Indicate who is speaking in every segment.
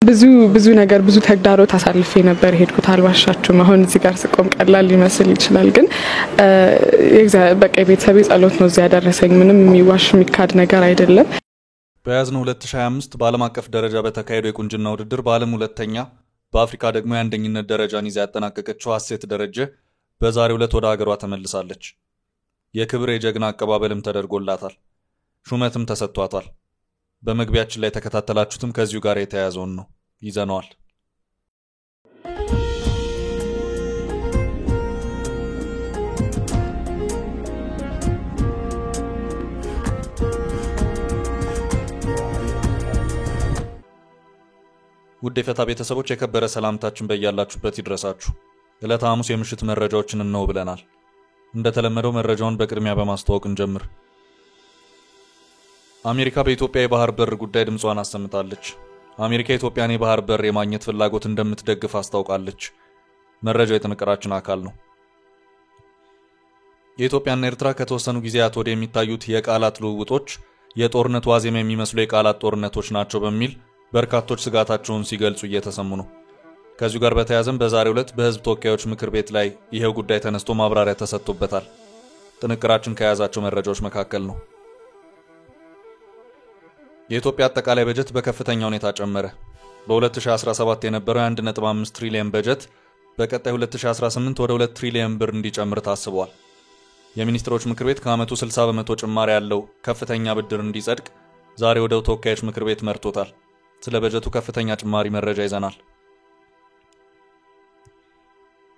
Speaker 1: ብዙ ነገር ብዙ ተግዳሮት አሳልፌ ነበር ሄድኩት አልዋሻችሁም አሁን እዚህ ጋር ስቆም ቀላል ሊመስል ይችላል ግን በቃ ቤተሰቤ ጸሎት ነው እዚያ ያደረሰኝ ምንም የሚዋሽ የሚካድ ነገር አይደለም
Speaker 2: በያዝነው 2025 በዓለም አቀፍ ደረጃ በተካሄደው የቁንጅና ውድድር በዓለም ሁለተኛ በአፍሪካ ደግሞ የአንደኝነት ደረጃን ይዛ ያጠናቀቀችው ሀሴት ደረጀ በዛሬው ዕለት ወደ ሀገሯ ተመልሳለች የክብር የጀግና አቀባበልም ተደርጎላታል ሹመትም ተሰጥቷታል በመግቢያችን ላይ ተከታተላችሁትም ከዚሁ ጋር የተያያዘውን ነው ይዘነዋል ውድ የፈታ ቤተሰቦች የከበረ ሰላምታችን በእያላችሁበት ይድረሳችሁ ዕለተ ሐሙስ የምሽት መረጃዎችን ነው ብለናል እንደተለመደው መረጃውን በቅድሚያ በማስተዋወቅ እንጀምር አሜሪካ በኢትዮጵያ የባህር በር ጉዳይ ድምጿን አሰምታለች አሜሪካ የኢትዮጵያን የባህር በር የማግኘት ፍላጎት እንደምትደግፍ አስታውቃለች መረጃው የጥንቅራችን አካል ነው የኢትዮጵያና ኤርትራ ከተወሰኑ ጊዜያት ወዲህ የሚታዩት የቃላት ልውውጦች የጦርነት ዋዜማ የሚመስሉ የቃላት ጦርነቶች ናቸው በሚል በርካቶች ስጋታቸውን ሲገልጹ እየተሰሙ ነው ከዚሁ ጋር በተያያዘም በዛሬው ዕለት በህዝብ ተወካዮች ምክር ቤት ላይ ይሄው ጉዳይ ተነስቶ ማብራሪያ ተሰጥቶበታል ጥንቅራችን ከያዛቸው መረጃዎች መካከል ነው የኢትዮጵያ አጠቃላይ በጀት በከፍተኛ ሁኔታ ጨመረ በ2017 የነበረው 1.5 ትሪሊዮን በጀት በቀጣይ 2018 ወደ 2 ትሪሊዮን ብር እንዲጨምር ታስቧል የሚኒስትሮች ምክር ቤት ከዓመቱ 60% ጭማሪ ያለው ከፍተኛ ብድር እንዲጸድቅ ዛሬ ወደ ተወካዮች ምክር ቤት መርቶታል ስለ በጀቱ ከፍተኛ ጭማሪ መረጃ ይዘናል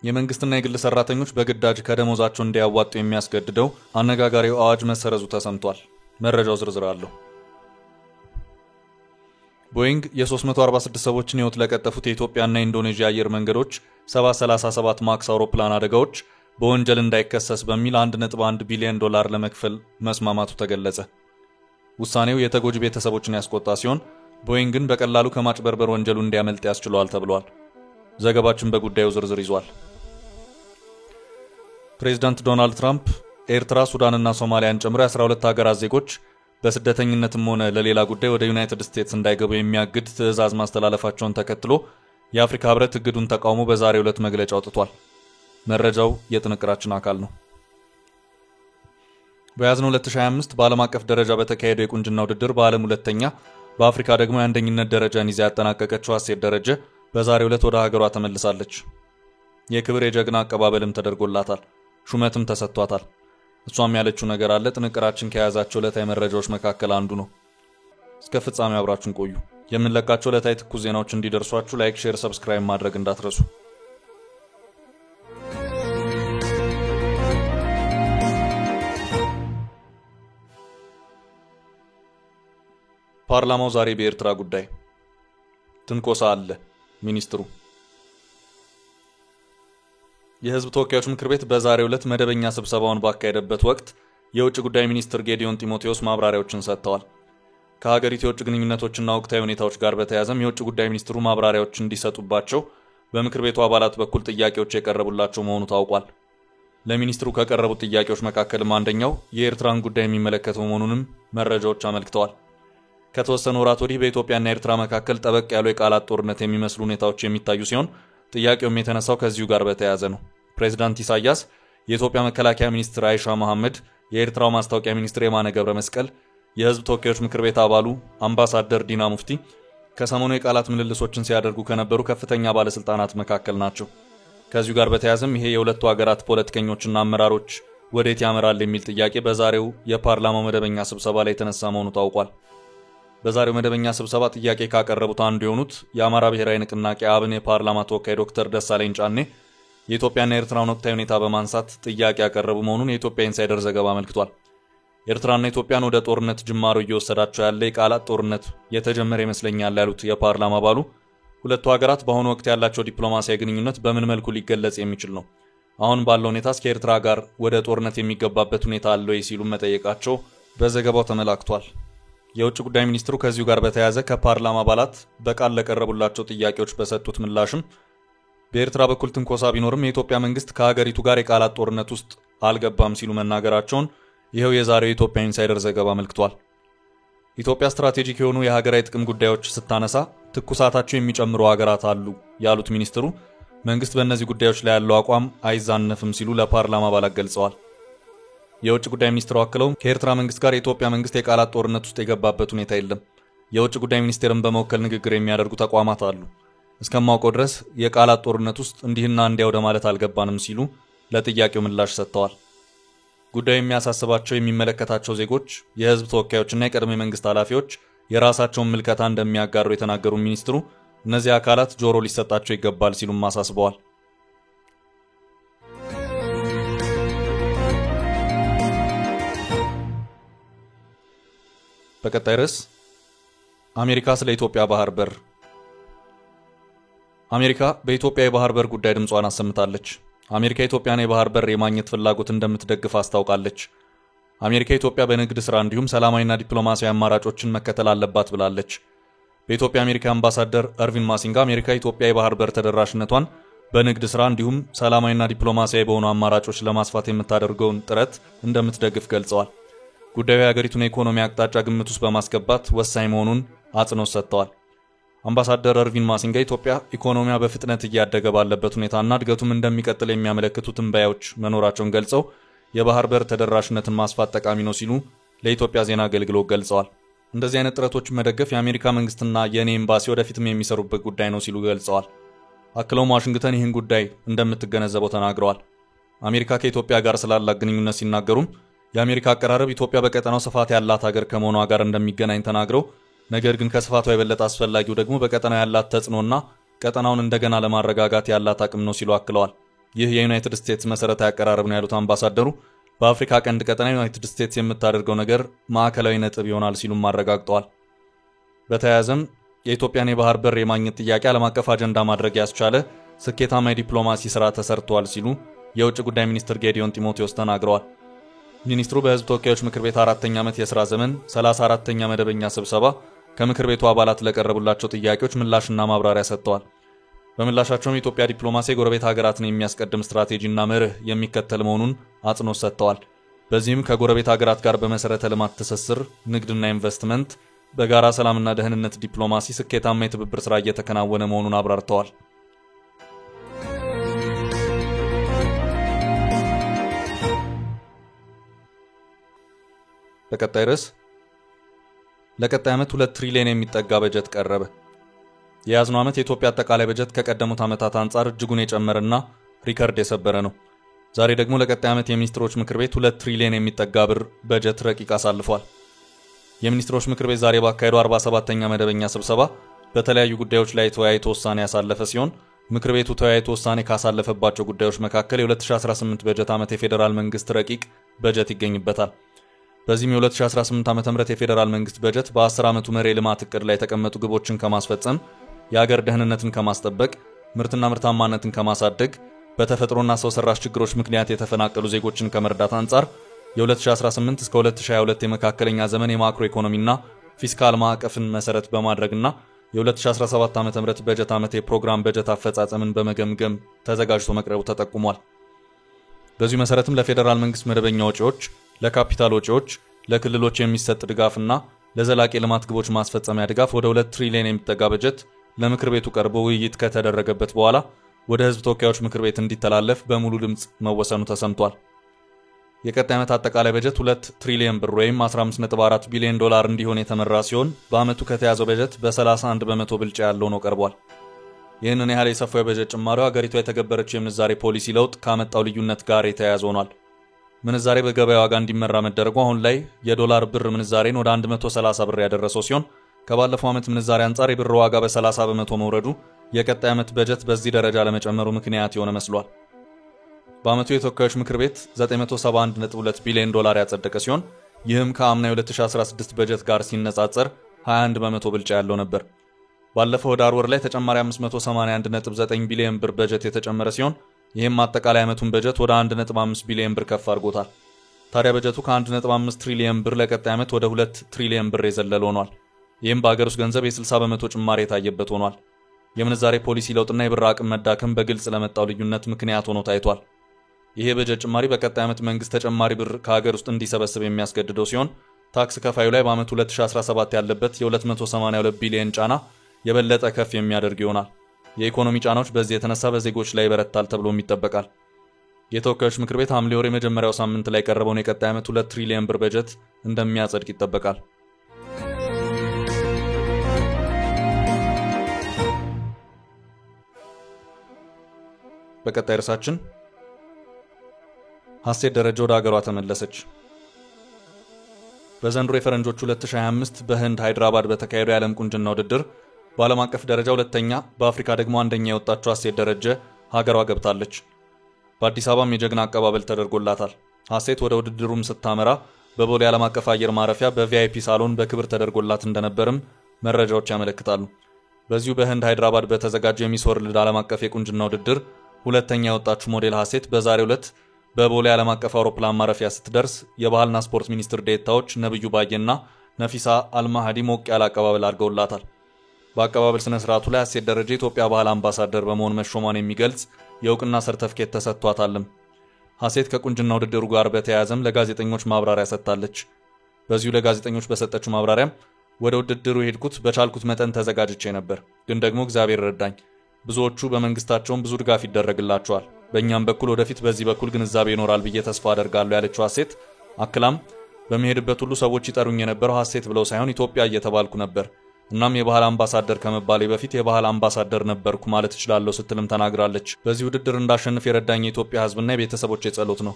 Speaker 2: የመንግስትና የግል ሰራተኞች በግዳጅ ከደሞዛቸው እንዲያዋጡ የሚያስገድደው አነጋጋሪው አዋጅ መሰረዙ ተሰምቷል መረጃው ዝርዝር አለው ቦይንግ የ346 ሰዎችን ህይወት ለቀጠፉት የኢትዮጵያና ኢንዶኔዥያ አየር መንገዶች 737 ማክስ አውሮፕላን አደጋዎች በወንጀል እንዳይከሰስ በሚል 1.1 ቢሊዮን ዶላር ለመክፈል መስማማቱ ተገለጸ ውሳኔው የተጎጂ ቤተሰቦችን ያስቆጣ ሲሆን ቦይንግን በቀላሉ ከማጭበርበር ወንጀሉ እንዲያመልጥ ያስችሏል ተብሏል ዘገባችን በጉዳዩ ዝርዝር ይዟል ፕሬዝዳንት ዶናልድ ትራምፕ ኤርትራ ሱዳንና ሶማሊያን ጨምሮ 12 ሀገራት ዜጎች በስደተኝነትም ሆነ ለሌላ ጉዳይ ወደ ዩናይትድ ስቴትስ እንዳይገቡ የሚያግድ ትዕዛዝ ማስተላለፋቸውን ተከትሎ የአፍሪካ ህብረት እግዱን ተቃውሞ በዛሬው ዕለት መግለጫ አውጥቷል መረጃው የጥንቅራችን አካል ነው በያዝነው 2025 በዓለም አቀፍ ደረጃ በተካሄደው የቁንጅና ውድድር በዓለም ሁለተኛ በአፍሪካ ደግሞ የአንደኝነት ደረጃን ይዛ ያጠናቀቀችው ሀሴት ደረጀ በዛሬው ዕለት ወደ ሀገሯ ተመልሳለች የክብር የጀግና አቀባበልም ተደርጎላታል ሹመትም ተሰጥቷታል እሷም ያለችው ነገር አለ ጥንቅራችን ከያዛቸው ዕለታዊ መረጃዎች መካከል አንዱ ነው እስከ ፍጻሜው አብራችሁን ቆዩ የምንለቃቸው ዕለታዊ ትኩስ ዜናዎች እንዲደርሷችሁ ላይክ ሼር ሰብስክራይብ ማድረግ እንዳትረሱ ፓርላማው ዛሬ በኤርትራ ጉዳይ ትንኮሳ አለ ሚኒስትሩ የህዝብ ተወካዮች ምክር ቤት በዛሬው ዕለት መደበኛ ስብሰባውን ባካሄደበት ወቅት የውጭ ጉዳይ ሚኒስትር ጌዲዮን ጢሞቴዎስ ማብራሪያዎችን ሰጥተዋል ከሀገሪቱ የውጭ ግንኙነቶችና ወቅታዊ ሁኔታዎች ጋር በተያያዘም የውጭ ጉዳይ ሚኒስትሩ ማብራሪያዎች እንዲሰጡባቸው በምክር ቤቱ አባላት በኩል ጥያቄዎች የቀረቡላቸው መሆኑ ታውቋል ለሚኒስትሩ ከቀረቡት ጥያቄዎች መካከልም አንደኛው የኤርትራን ጉዳይ የሚመለከተው መሆኑንም መረጃዎች አመልክተዋል ከተወሰኑ ወራት ወዲህ በኢትዮጵያና ኤርትራ መካከል ጠበቅ ያሉ የቃላት ጦርነት የሚመስሉ ሁኔታዎች የሚታዩ ሲሆን ጥያቄውም የተነሳው ከዚሁ ጋር በተያያዘ ነው ፕሬዝዳንት ኢሳያስ የኢትዮጵያ መከላከያ ሚኒስትር አይሻ መሐመድ የኤርትራው ማስታወቂያ ሚኒስትር የማነ ገብረ መስቀል የህዝብ ተወካዮች ምክር ቤት አባሉ አምባሳደር ዲና ሙፍቲ ከሰሞኑ የቃላት ምልልሶችን ሲያደርጉ ከነበሩ ከፍተኛ ባለስልጣናት መካከል ናቸው ከዚሁ ጋር በተያያዘም ይሄ የሁለቱ ሀገራት ፖለቲከኞችና አመራሮች ወዴት ያመራል የሚል ጥያቄ በዛሬው የፓርላማው መደበኛ ስብሰባ ላይ የተነሳ መሆኑ ታውቋል በዛሬው መደበኛ ስብሰባ ጥያቄ ካቀረቡት አንዱ የሆኑት የአማራ ብሔራዊ ንቅናቄ አብን የፓርላማ ተወካይ ዶክተር ደሳለኝ ጫኔ የኢትዮጵያና ኤርትራን ወቅታዊ ሁኔታ በማንሳት ጥያቄ ያቀረቡ መሆኑን የኢትዮጵያ ኢንሳይደር ዘገባ አመልክቷል ኤርትራና ኢትዮጵያን ወደ ጦርነት ጅማሮ እየወሰዳቸው ያለ የቃላት ጦርነት የተጀመረ ይመስለኛል ያሉት የፓርላማ አባሉ ሁለቱ ሀገራት በአሁኑ ወቅት ያላቸው ዲፕሎማሲያዊ ግንኙነት በምን መልኩ ሊገለጽ የሚችል ነው አሁን ባለው ሁኔታ ከኤርትራ ጋር ወደ ጦርነት የሚገባበት ሁኔታ አለ ወይ ሲሉ መጠየቃቸው በዘገባው ተመላክቷል የውጭ ጉዳይ ሚኒስትሩ ከዚሁ ጋር በተያያዘ ከፓርላማ አባላት በቃል ለቀረቡላቸው ጥያቄዎች በሰጡት ምላሽም በኤርትራ በኩል ትንኮሳ ቢኖርም የኢትዮጵያ መንግስት ከሀገሪቱ ጋር የቃላት ጦርነት ውስጥ አልገባም ሲሉ መናገራቸውን ይሄው የዛሬው የኢትዮጵያ ኢንሳይደር ዘገባ አመልክቷል ኢትዮጵያ ስትራቴጂክ የሆኑ የሀገራዊ ጥቅም ጉዳዮች ስታነሳ ትኩሳታቸው የሚጨምሩ ሀገራት አሉ ያሉት ሚኒስትሩ መንግስት በእነዚህ ጉዳዮች ላይ ያለው አቋም አይዛነፍም ሲሉ ለፓርላማ አባላት ገልጸዋል። የውጭ ጉዳይ ሚኒስትሩ አክለው ከኤርትራ መንግስት ጋር የኢትዮጵያ መንግስት የቃላት ጦርነት ውስጥ የገባበት ሁኔታ የለም። የውጭ ጉዳይ ሚኒስቴርን በመወከል ንግግር የሚያደርጉ ተቋማት አሉ። እስከማውቀው ድረስ የቃላት ጦርነት ውስጥ እንዲህና እንዲያ ወደ ማለት አልገባንም ሲሉ ለጥያቄው ምላሽ ሰጥተዋል። ጉዳዩ የሚያሳስባቸው የሚመለከታቸው ዜጎች፣ የህዝብ ተወካዮችና የቀድሞ መንግስት ኃላፊዎች የራሳቸውን ምልከታ እንደሚያጋሩ የተናገሩ ሚኒስትሩ እነዚህ አካላት ጆሮ ሊሰጣቸው ይገባል ሲሉም አሳስበዋል። በቀጣይ ርዕስ አሜሪካ ስለ ኢትዮጵያ ባህር በር። አሜሪካ በኢትዮጵያ የባህር በር ጉዳይ ድምጿን አሰምታለች። አሜሪካ ኢትዮጵያን የባህር በር የማግኘት ፍላጎት እንደምትደግፍ አስታውቃለች። አሜሪካ ኢትዮጵያ በንግድ ስራ እንዲሁም ሰላማዊና ዲፕሎማሲያዊ አማራጮችን መከተል አለባት ብላለች። በኢትዮጵያ አሜሪካ አምባሳደር እርቪን ማሲንጋ አሜሪካ ኢትዮጵያ የባህር በር ተደራሽነቷን በንግድ ስራ እንዲሁም ሰላማዊና ዲፕሎማሲያዊ በሆኑ አማራጮች ለማስፋት የምታደርገውን ጥረት እንደምትደግፍ ገልጸዋል። ጉዳዩ የሀገሪቱን የኢኮኖሚ አቅጣጫ ግምት ውስጥ በማስገባት ወሳኝ መሆኑን አጽንኦት ሰጥተዋል። አምባሳደር እርቪን ማሲንጋ ኢትዮጵያ ኢኮኖሚያ በፍጥነት እያደገ ባለበት ሁኔታና እድገቱም እንደሚቀጥል የሚያመለክቱ ትንበያዎች መኖራቸውን ገልጸው የባህር በር ተደራሽነትን ማስፋት ጠቃሚ ነው ሲሉ ለኢትዮጵያ ዜና አገልግሎት ገልጸዋል። እንደዚህ አይነት ጥረቶችን መደገፍ የአሜሪካ መንግስትና የኔ ኤምባሲ ወደፊትም የሚሰሩበት ጉዳይ ነው ሲሉ ገልጸዋል። አክለውም ዋሽንግተን ይህን ጉዳይ እንደምትገነዘበው ተናግረዋል። አሜሪካ ከኢትዮጵያ ጋር ስላላት ግንኙነት ሲናገሩም የአሜሪካ አቀራረብ ኢትዮጵያ በቀጠናው ስፋት ያላት ሀገር ከመሆኗ ጋር እንደሚገናኝ ተናግረው ነገር ግን ከስፋቷ የበለጠ አስፈላጊው ደግሞ በቀጠናው ያላት ተጽዕኖና ቀጠናውን እንደገና ለማረጋጋት ያላት አቅም ነው ሲሉ አክለዋል። ይህ የዩናይትድ ስቴትስ መሰረታዊ አቀራረብ ነው ያሉት አምባሳደሩ በአፍሪካ ቀንድ ቀጠና ዩናይትድ ስቴትስ የምታደርገው ነገር ማዕከላዊ ነጥብ ይሆናል ሲሉም አረጋግጠዋል። በተያያዘም የኢትዮጵያን የባህር በር የማግኘት ጥያቄ ዓለም አቀፍ አጀንዳ ማድረግ ያስቻለ ስኬታማ የዲፕሎማሲ ስራ ተሰርቷል ሲሉ የውጭ ጉዳይ ሚኒስትር ጌዲዮን ጢሞቴዎስ ተናግረዋል። ሚኒስትሩ በህዝብ ተወካዮች ምክር ቤት 4ኛ ዓመት የሥራ ዘመን 34ኛ መደበኛ ስብሰባ ከምክር ቤቱ አባላት ለቀረቡላቸው ጥያቄዎች ምላሽና ማብራሪያ ሰጥተዋል። በምላሻቸውም የኢትዮጵያ ዲፕሎማሲ ጎረቤት ሀገራትን የሚያስቀድም ስትራቴጂና መርህ የሚከተል መሆኑን አጽንኦት ሰጥተዋል። በዚህም ከጎረቤት ሀገራት ጋር በመሰረተ ልማት ትስስር፣ ንግድና ኢንቨስትመንት፣ በጋራ ሰላምና ደህንነት ዲፕሎማሲ ስኬታማ የትብብር ስራ እየተከናወነ መሆኑን አብራርተዋል። በቀጣይ ርዕስ ለቀጣይ ዓመት 2 ትሪሊዮን የሚጠጋ በጀት ቀረበ። የያዝነው ዓመት የኢትዮጵያ አጠቃላይ በጀት ከቀደሙት ዓመታት አንጻር እጅጉን የጨመረና ሪከርድ የሰበረ ነው። ዛሬ ደግሞ ለቀጣይ ዓመት የሚኒስትሮች ምክር ቤት 2 ትሪሊዮን የሚጠጋ ብር በጀት ረቂቅ አሳልፏል። የሚኒስትሮች ምክር ቤት ዛሬ ባካሄደው 47ኛ መደበኛ ስብሰባ በተለያዩ ጉዳዮች ላይ ተወያይቶ ውሳኔ ያሳለፈ ሲሆን ምክር ቤቱ ተወያይቶ ውሳኔ ካሳለፈባቸው ጉዳዮች መካከል የ2018 በጀት ዓመት የፌዴራል መንግስት ረቂቅ በጀት ይገኝበታል። በዚህም የ2018 ዓ.ም የፌዴራል መንግስት በጀት በ10 ዓመቱ መሪ ልማት እቅድ ላይ የተቀመጡ ግቦችን ከማስፈጸም፣ የሀገር ደህንነትን ከማስጠበቅ፣ ምርትና ምርታማነትን ከማሳደግ፣ በተፈጥሮና ሰው ሰራሽ ችግሮች ምክንያት የተፈናቀሉ ዜጎችን ከመርዳት አንጻር የ2018 እስከ 2022 የመካከለኛ ዘመን የማክሮ ኢኮኖሚና ፊስካል ማዕቀፍን መሰረት በማድረግና የ2017 ዓ.ም በጀት ዓመት የፕሮግራም በጀት አፈጻጸምን በመገምገም ተዘጋጅቶ መቅረቡ ተጠቁሟል። በዚህ መሰረትም ለፌዴራል መንግስት መደበኛ ወጪዎች፣ ለካፒታል ወጪዎች፣ ለክልሎች የሚሰጥ ድጋፍና ለዘላቂ ልማት ግቦች ማስፈጸሚያ ድጋፍ ወደ 2 ትሪሊዮን የሚጠጋ በጀት ለምክር ቤቱ ቀርቦ ውይይት ከተደረገበት በኋላ ወደ ህዝብ ተወካዮች ምክር ቤት እንዲተላለፍ በሙሉ ድምጽ መወሰኑ ተሰምቷል። የቀጣይ ዓመት አጠቃላይ በጀት 2 ትሪሊዮን ብር ወይም 15.4 ቢሊዮን ዶላር እንዲሆን የተመራ ሲሆን በአመቱ ከተያዘው በጀት በ31 በመቶ ብልጫ ያለው ነው ቀርቧል። ይህንን ያህል የሰፋው የበጀት ጭማሪው ሀገሪቷ የተገበረችው የምንዛሬ ፖሊሲ ለውጥ ካመጣው ልዩነት ጋር የተያያዘ ሆኗል። ምንዛሬ በገበያ ዋጋ እንዲመራ መደረጉ አሁን ላይ የዶላር ብር ምንዛሬን ወደ 130 ብር ያደረሰው ሲሆን ከባለፈው ዓመት ምንዛሬ አንጻር የብር ዋጋ በ30 በመቶ መውረዱ የቀጣይ ዓመት በጀት በዚህ ደረጃ ለመጨመሩ ምክንያት የሆነ መስሏል። በአመቱ የተወካዮች ምክር ቤት 971.2 ቢሊዮን ዶላር ያጸደቀ ሲሆን ይህም ከአምና 2016 በጀት ጋር ሲነጻጸር 21 በመቶ ብልጫ ያለው ነበር። ባለፈው ዳር ወር ላይ ተጨማሪ 581.9 ቢሊዮን ብር በጀት የተጨመረ ሲሆን ይህም አጠቃላይ ዓመቱን በጀት ወደ 1.5 ቢሊዮን ብር ከፍ አድርጎታል። ታዲያ በጀቱ ከ1.5 ትሪሊዮን ብር ለቀጣይ ዓመት ወደ 2 ትሪሊዮን ብር የዘለለ ሆኗል። ይህም በአገር ውስጥ ገንዘብ የ60 በመቶ ጭማሪ የታየበት ሆኗል። የምንዛሬ ፖሊሲ ለውጥና የብር አቅም መዳከም በግልጽ ለመጣው ልዩነት ምክንያት ሆኖ ታይቷል። ይሄ በጀት ጭማሪ በቀጣይ ዓመት መንግስት ተጨማሪ ብር ከሀገር ውስጥ እንዲሰበስብ የሚያስገድደው ሲሆን ታክስ ከፋዩ ላይ በአመቱ 2017 ያለበት የ282 ቢሊዮን ጫና የበለጠ ከፍ የሚያደርግ ይሆናል። የኢኮኖሚ ጫናዎች በዚህ የተነሳ በዜጎች ላይ ይበረታል ተብሎም ይጠበቃል። የተወካዮች ምክር ቤት ሐምሌ ወር የመጀመሪያው ሳምንት ላይ ቀረበውን የቀጣይ ዓመት 2 ትሪሊዮን ብር በጀት እንደሚያጸድቅ ይጠበቃል። በቀጣይ ርዕሳችን ሀሴት ደረጀ ወደ ሀገሯ ተመለሰች። በዘንድሮ የፈረንጆች 2025 በህንድ ሃይድራባድ በተካሄደው የዓለም ቁንጅና ውድድር በዓለም አቀፍ ደረጃ ሁለተኛ በአፍሪካ ደግሞ አንደኛ የወጣችው ሀሴት ደረጀ ሀገሯ ገብታለች። በአዲስ አበባም የጀግና አቀባበል ተደርጎላታል። ሀሴት ወደ ውድድሩም ስታመራ በቦሌ ዓለም አቀፍ አየር ማረፊያ በቪአይፒ ሳሎን በክብር ተደርጎላት እንደነበርም መረጃዎች ያመለክታሉ። በዚሁ በህንድ ሃይድራባድ በተዘጋጀው የሚስ ወርልድ ዓለም አቀፍ የቁንጅና ውድድር ሁለተኛ የወጣችው ሞዴል ሀሴት በዛሬው ዕለት በቦሌ ዓለም አቀፍ አውሮፕላን ማረፊያ ስትደርስ የባህልና ስፖርት ሚኒስትር ዴኤታዎች ነብዩ ባየና ነፊሳ አልማሃዲ ሞቅ ያለ አቀባበል አድርገውላታል። በአቀባበል ስነ ስርዓቱ ላይ ሀሴት ደረጀ የኢትዮጵያ ባህል አምባሳደር በመሆን መሾሟን የሚገልጽ የእውቅና ሰርተፍኬት ተሰጥቷታልም። ሀሴት ከቁንጅና ውድድሩ ጋር በተያያዘም ለጋዜጠኞች ማብራሪያ ሰጥታለች። በዚሁ ለጋዜጠኞች በሰጠችው ማብራሪያም ወደ ውድድሩ የሄድኩት በቻልኩት መጠን ተዘጋጅቼ ነበር፣ ግን ደግሞ እግዚአብሔር ረዳኝ። ብዙዎቹ በመንግስታቸውም ብዙ ድጋፍ ይደረግላቸዋል፣ በእኛም በኩል ወደፊት በዚህ በኩል ግንዛቤ ይኖራል ብዬ ተስፋ አደርጋለሁ ያለችው ሀሴት አክላም በመሄድበት ሁሉ ሰዎች ይጠሩኝ የነበረው ሀሴት ብለው ሳይሆን ኢትዮጵያ እየተባልኩ ነበር። እናም የባህል አምባሳደር ከመባሌ በፊት የባህል አምባሳደር ነበርኩ ማለት እችላለሁ ስትልም ተናግራለች። በዚህ ውድድር እንዳሸንፍ የረዳኝ የኢትዮጵያ ህዝብና የቤተሰቦቼ ጸሎት ነው።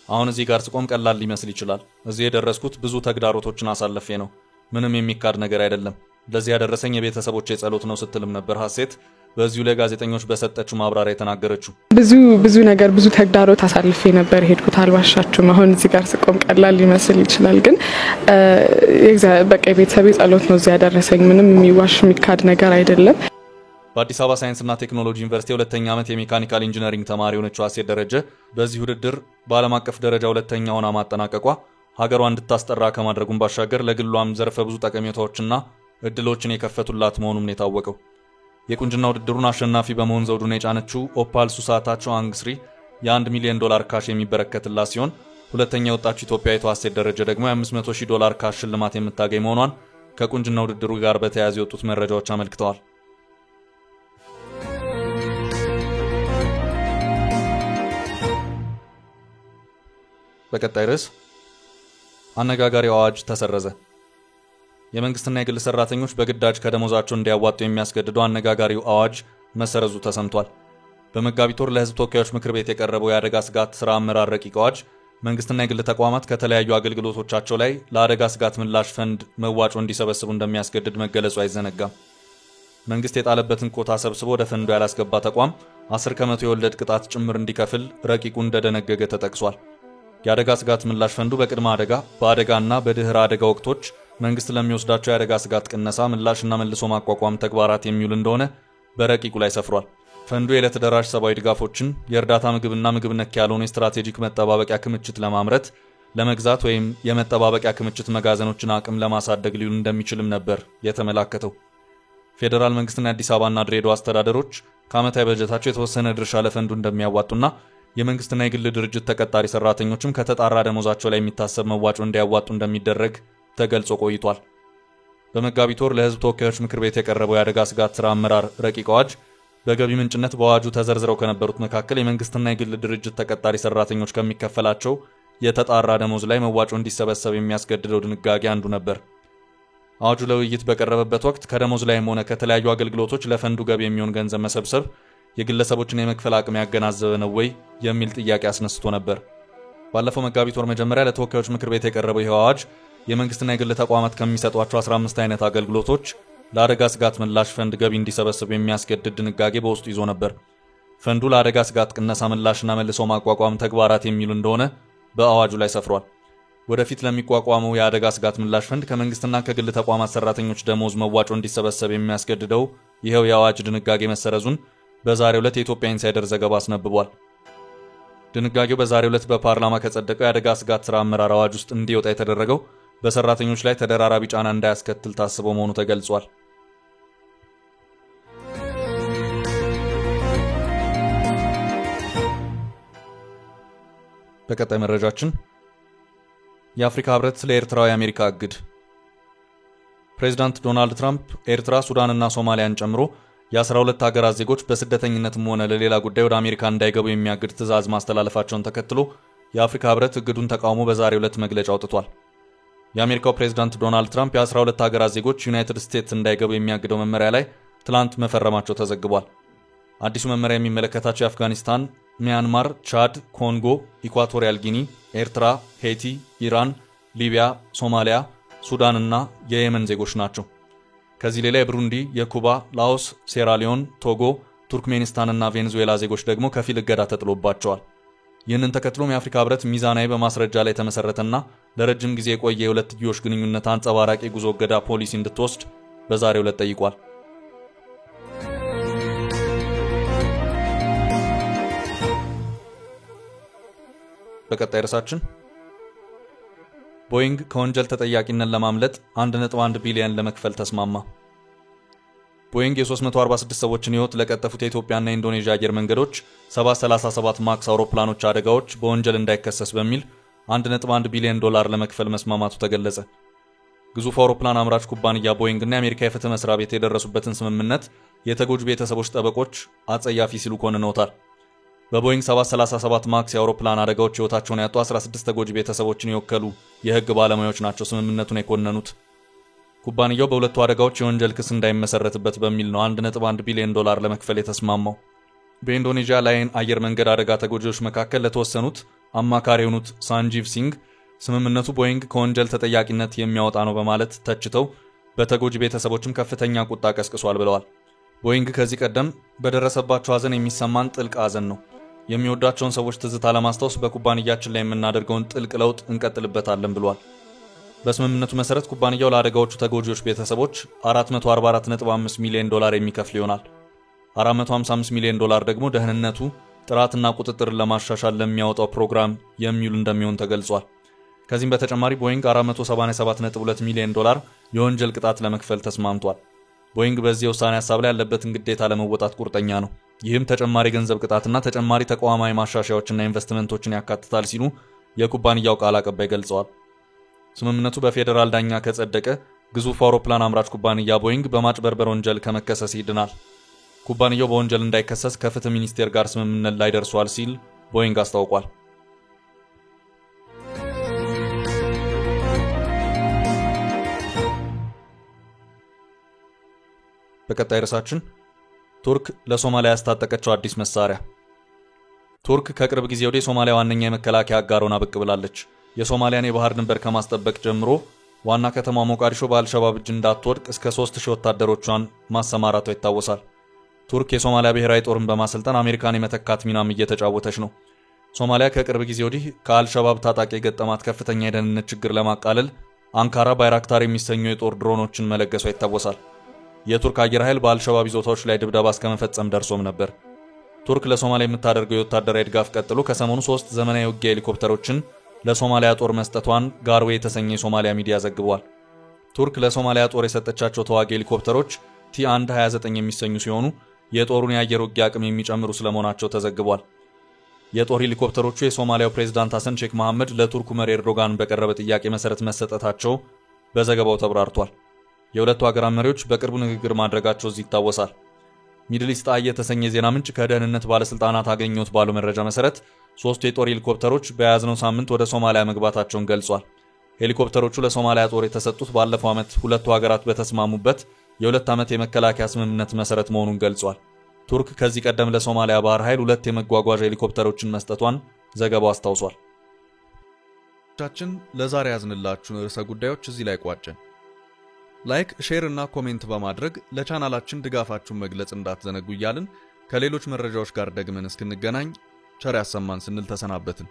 Speaker 2: አሁን እዚህ ጋር ስቆም ቀላል ሊመስል ይችላል። እዚህ የደረስኩት ብዙ ተግዳሮቶችን አሳልፌ ነው። ምንም የሚካድ ነገር አይደለም። ለዚህ ያደረሰኝ የቤተሰቦቼ ጸሎት ነው ስትልም ነበር ሀሴት በዚሁ ለጋዜጠኞች በሰጠችው ማብራሪያ የተናገረችው። ብዙ ነገር ብዙ ተግዳሮት አሳልፌ ነበር ሄድኩት አልዋሻችሁም። አሁን እዚህ ጋር ስቆም ቀላል ሊመስል ይችላል፣ ግን በቃ የቤተሰቤ ጸሎት ነው እዚህ ያደረሰኝ። ምንም የሚዋሽ የሚካድ ነገር አይደለም። በአዲስ አበባ ሳይንስና ቴክኖሎጂ ዩኒቨርሲቲ ሁለተኛ ዓመት የሜካኒካል ኢንጂነሪንግ ተማሪ የሆነችው ሀሴት ደረጀ በዚህ ውድድር በዓለም አቀፍ ደረጃ ሁለተኛ ሆና ማጠናቀቋ ሀገሯ እንድታስጠራ ከማድረጉም ባሻገር ለግሏም ዘርፈ ብዙ ጠቀሜታዎችና እድሎችን የከፈቱላት መሆኑም ነው የታወቀው። የቁንጅና ውድድሩን አሸናፊ በመሆን ዘውዱን የጫነችው ኦፓል ሱሳታቸው አንግስሪ የ$1 ሚሊዮን ካሽ የሚበረከትላት ሲሆን ሁለተኛ የወጣችው ኢትዮጵያዊቷ ሀሴት ደረጀ ደግሞ የ$500,000 ካሽ ሽልማት የምታገኝ መሆኗን ከቁንጅና ውድድሩ ጋር በተያያዘ የወጡት መረጃዎች አመልክተዋል። በቀጣይ ርዕስ አነጋጋሪው አዋጅ ተሰረዘ። የመንግስትና የግል ሰራተኞች በግዳጅ ከደሞዛቸው እንዲያዋጡ የሚያስገድደው አነጋጋሪው አዋጅ መሰረዙ ተሰምቷል። በመጋቢት ወር ለህዝብ ተወካዮች ምክር ቤት የቀረበው የአደጋ ስጋት ስራ አመራር ረቂቅ አዋጅ መንግስትና የግል ተቋማት ከተለያዩ አገልግሎቶቻቸው ላይ ለአደጋ ስጋት ምላሽ ፈንድ መዋጮ እንዲሰበስቡ እንደሚያስገድድ መገለጹ አይዘነጋም። መንግስት የጣለበትን ኮታ ሰብስቦ ወደ ፈንዱ ያላስገባ ተቋም 10 ከመቶ የወለድ ቅጣት ጭምር እንዲከፍል ረቂቁ እንደደነገገ ተጠቅሷል። የአደጋ ስጋት ምላሽ ፈንዱ በቅድመ አደጋ፣ በአደጋና በድህረ አደጋ ወቅቶች መንግስት ለሚወስዳቸው የአደጋ ስጋት ቅነሳ፣ ምላሽና መልሶ ማቋቋም ተግባራት የሚውል እንደሆነ በረቂቁ ላይ ሰፍሯል። ፈንዱ የዕለት ደራሽ ሰብአዊ ድጋፎችን፣ የእርዳታ ምግብና ምግብ ነክ ያልሆኑ የስትራቴጂክ መጠባበቂያ ክምችት ለማምረት፣ ለመግዛት ወይም የመጠባበቂያ ክምችት መጋዘኖችን አቅም ለማሳደግ ሊውል እንደሚችልም ነበር የተመላከተው። ፌዴራል መንግስትና የአዲስ አበባና ድሬዳዋ አስተዳደሮች ከዓመታዊ በጀታቸው የተወሰነ ድርሻ ለፈንዱ እንደሚያዋጡና የመንግስትና የግል ድርጅት ተቀጣሪ ሰራተኞችም ከተጣራ ደሞዛቸው ላይ የሚታሰብ መዋጮ እንዲያዋጡ እንደሚደረግ ተገልጾ ቆይቷል። በመጋቢት ወር ለህዝብ ተወካዮች ምክር ቤት የቀረበው የአደጋ ስጋት ስራ አመራር ረቂቅ አዋጅ በገቢ ምንጭነት በአዋጁ ተዘርዝረው ከነበሩት መካከል የመንግስትና የግል ድርጅት ተቀጣሪ ሰራተኞች ከሚከፈላቸው የተጣራ ደሞዝ ላይ መዋጮ እንዲሰበሰብ የሚያስገድደው ድንጋጌ አንዱ ነበር። አዋጁ ለውይይት በቀረበበት ወቅት ከደሞዝ ላይም ሆነ ከተለያዩ አገልግሎቶች ለፈንዱ ገቢ የሚሆን ገንዘብ መሰብሰብ የግለሰቦችን የመክፈል አቅም ያገናዘበ ነው ወይ የሚል ጥያቄ አስነስቶ ነበር። ባለፈው መጋቢት ወር መጀመሪያ ለተወካዮች ምክር ቤት የቀረበው ይህ አዋጅ የመንግስትና የግል ተቋማት ከሚሰጧቸው 15 አይነት አገልግሎቶች ለአደጋ ስጋት ምላሽ ፈንድ ገቢ እንዲሰበስብ የሚያስገድድ ድንጋጌ በውስጡ ይዞ ነበር። ፈንዱ ለአደጋ ስጋት ቅነሳ፣ ምላሽና መልሶ ማቋቋም ተግባራት የሚውል እንደሆነ በአዋጁ ላይ ሰፍሯል። ወደፊት ለሚቋቋመው የአደጋ ስጋት ምላሽ ፈንድ ከመንግስትና ከግል ተቋማት ሰራተኞች ደሞዝ መዋጮ እንዲሰበሰብ የሚያስገድደው ይሄው የአዋጅ ድንጋጌ መሰረዙን በዛሬው ዕለት የኢትዮጵያ ኢንሳይደር ዘገባ አስነብቧል። ድንጋጌው በዛሬው ዕለት በፓርላማ ከጸደቀው የአደጋ ስጋት ስራ አመራር አዋጅ ውስጥ እንዲወጣ የተደረገው በሰራተኞች ላይ ተደራራቢ ጫና እንዳያስከትል ታስቦ መሆኑ ተገልጿል። በቀጣይ መረጃችን የአፍሪካ ህብረት ለኤርትራዊ አሜሪካ እግድ። ፕሬዝዳንት ዶናልድ ትራምፕ ኤርትራ፣ ሱዳንና ሶማሊያን ጨምሮ የ12 ሀገራት ዜጎች በስደተኝነትም ሆነ ለሌላ ጉዳይ ወደ አሜሪካ እንዳይገቡ የሚያግድ ትዕዛዝ ማስተላለፋቸውን ተከትሎ የአፍሪካ ህብረት እግዱን ተቃውሞ በዛሬው ዕለት መግለጫ አውጥቷል። የአሜሪካው ፕሬዝዳንት ዶናልድ ትራምፕ የ12 ሀገራት ዜጎች ዩናይትድ ስቴትስ እንዳይገቡ የሚያግደው መመሪያ ላይ ትላንት መፈረማቸው ተዘግቧል። አዲሱ መመሪያ የሚመለከታቸው የአፍጋኒስታን፣ ሚያንማር፣ ቻድ፣ ኮንጎ፣ ኢኳቶሪያል ጊኒ፣ ኤርትራ፣ ሄይቲ፣ ኢራን፣ ሊቢያ፣ ሶማሊያ፣ ሱዳን እና የየመን ዜጎች ናቸው። ከዚህ ሌላ የብሩንዲ፣ የኩባ፣ ላኦስ፣ ሴራሊዮን፣ ቶጎ፣ ቱርክሜኒስታን እና ቬኔዙዌላ ዜጎች ደግሞ ከፊል እገዳ ተጥሎባቸዋል። ይህንን ተከትሎም የአፍሪካ ህብረት ሚዛናዊ በማስረጃ ላይ የተመሰረተና ለረጅም ጊዜ የቆየ የሁለትዮሽ ግንኙነት አንጸባራቂ ጉዞ እገዳ ፖሊሲ እንድትወስድ በዛሬው ዕለት ጠይቋል። በቀጣይ ርዕሳችን ቦይንግ ከወንጀል ተጠያቂነት ለማምለጥ 1.1 ቢሊዮን ለመክፈል ተስማማ። ቦይንግ የ346 ሰዎችን ህይወት ለቀጠፉት የኢትዮጵያና የኢንዶኔዥያ አየር መንገዶች 737 ማክስ አውሮፕላኖች አደጋዎች በወንጀል እንዳይከሰስ በሚል 1.1 ቢሊዮን ዶላር ለመክፈል መስማማቱ ተገለጸ። ግዙፍ አውሮፕላን አምራች ኩባንያ ቦይንግ እና የአሜሪካ የፍትህ መስሪያ ቤት የደረሱበትን ስምምነት የተጎጂ ቤተሰቦች ጠበቆች አጸያፊ ሲሉ ኮንነውታል። በቦይንግ 737 ማክስ የአውሮፕላን አደጋዎች ህይወታቸውን ያጡ 16 ተጎጂ ቤተሰቦችን የወከሉ የህግ ባለሙያዎች ናቸው ስምምነቱን የኮነኑት። ኩባንያው በሁለቱ አደጋዎች የወንጀል ክስ እንዳይመሰረትበት በሚል ነው 1.1 ቢሊዮን ዶላር ለመክፈል የተስማማው። በኢንዶኔዥያ ላይን አየር መንገድ አደጋ ተጎጂዎች መካከል ለተወሰኑት አማካሪ የሆኑት ሳንጂቭ ሲንግ ስምምነቱ ቦይንግ ከወንጀል ተጠያቂነት የሚያወጣ ነው በማለት ተችተው በተጎጂ ቤተሰቦችም ከፍተኛ ቁጣ ቀስቅሷል ብለዋል። ቦይንግ ከዚህ ቀደም በደረሰባቸው ሐዘን የሚሰማን ጥልቅ ሐዘን ነው። የሚወዳቸውን ሰዎች ትዝታ ለማስታወስ በኩባንያችን ላይ የምናደርገውን ጥልቅ ለውጥ እንቀጥልበታለን ብሏል። በስምምነቱ መሰረት ኩባንያው ለአደጋዎቹ ተጎጂዎች ቤተሰቦች 444.5 ሚሊዮን ዶላር የሚከፍል ይሆናል። 455 ሚሊዮን ዶላር ደግሞ ደህንነቱ፣ ጥራትና ቁጥጥርን ለማሻሻል ለሚያወጣው ፕሮግራም የሚውል እንደሚሆን ተገልጿል። ከዚህም በተጨማሪ ቦይንግ 487.2 ሚሊዮን ዶላር የወንጀል ቅጣት ለመክፈል ተስማምቷል። ቦይንግ በዚህ የውሳኔ ሐሳብ ላይ ያለበትን ግዴታ ለመወጣት ቁርጠኛ ነው። ይህም ተጨማሪ ገንዘብ ቅጣትና ተጨማሪ ተቋማዊ ማሻሻያዎችና ኢንቨስትመንቶችን ያካትታል ሲሉ የኩባንያው ቃል አቀባይ ገልጸዋል። ስምምነቱ በፌዴራል ዳኛ ከጸደቀ ግዙፍ አውሮፕላን አምራች ኩባንያ ቦይንግ በማጭበርበር ወንጀል ከመከሰስ ይድናል። ኩባንያው በወንጀል እንዳይከሰስ ከፍትህ ሚኒስቴር ጋር ስምምነት ላይ ደርሷል ሲል ቦይንግ አስታውቋል። በቀጣይ ርዕሳችን ቱርክ ለሶማሊያ ያስታጠቀችው አዲስ መሳሪያ። ቱርክ ከቅርብ ጊዜ ወዲህ ሶማሊያ ዋነኛ የመከላከያ አጋር ሆና ብቅ ብላለች። የሶማሊያን የባህር ድንበር ከማስጠበቅ ጀምሮ ዋና ከተማ ሞቃዲሾ በአልሸባብ እጅ እንዳትወድቅ እስከ 3000 ወታደሮቿን ማሰማራቷ ይታወሳል። ቱርክ የሶማሊያ ብሔራዊ ጦርን በማሰልጠን አሜሪካን የመተካት ሚናም እየተጫወተች ነው። ሶማሊያ ከቅርብ ጊዜ ወዲህ ከአልሸባብ ታጣቂ የገጠማት ከፍተኛ የደህንነት ችግር ለማቃለል አንካራ ባይራክታር የሚሰኙ የጦር ድሮኖችን መለገሷ ይታወሳል። የቱርክ አየር ኃይል በአልሸባብ ይዞታዎች ላይ ድብደባ እስከመፈጸም ደርሶም ነበር። ቱርክ ለሶማሊያ የምታደርገው የወታደራዊ ድጋፍ ቀጥሎ ከሰሞኑ 3 ዘመናዊ ውጊያ ሄሊኮፕተሮችን ለሶማሊያ ጦር መስጠቷን ጋርዌ የተሰኘ የሶማሊያ ሚዲያ ዘግቧል። ቱርክ ለሶማሊያ ጦር የሰጠቻቸው ተዋጊ ሄሊኮፕተሮች T129 የሚሰኙ ሲሆኑ የጦሩን የአየር ውጊያ አቅም የሚጨምሩ ስለመሆናቸው ተዘግቧል። የጦር ሄሊኮፕተሮቹ የሶማሊያው ፕሬዝዳንት ሐሰን ሼክ መሐመድ ለቱርኩ መሪ ኤርዶጋን በቀረበ ጥያቄ መሰረት መሰጠታቸው በዘገባው ተብራርቷል። የሁለቱ ሀገራት መሪዎች በቅርቡ ንግግር ማድረጋቸው እዚህ ይታወሳል። ሚድል ኢስት አይ የተሰኘ የዜና ምንጭ ከደህንነት ባለስልጣናት አገኘሁት ባለው መረጃ መሰረት 3 የጦር ሄሊኮፕተሮች በያዝነው ሳምንት ወደ ሶማሊያ መግባታቸውን ገልጿል። ሄሊኮፕተሮቹ ለሶማሊያ ጦር የተሰጡት ባለፈው ዓመት ሁለቱ ሀገራት በተስማሙበት የ2 ዓመት የመከላከያ ስምምነት መሰረት መሆኑን ገልጿል። ቱርክ ከዚህ ቀደም ለሶማሊያ ባህር ኃይል 2 የመጓጓዣ ሄሊኮፕተሮችን መስጠቷን ዘገባው አስታውሷል። ለዛሬ ያዝንላችሁን ርዕሰ ጉዳዮች እዚህ ላይ ቋጨን። ላይክ፣ ሼር እና ኮሜንት በማድረግ ለቻናላችን ድጋፋችሁን መግለጽ እንዳትዘነጉ እያልን ከሌሎች መረጃዎች ጋር ደግመን እስክንገናኝ ቸር ያሰማን ስንል ተሰናበትን።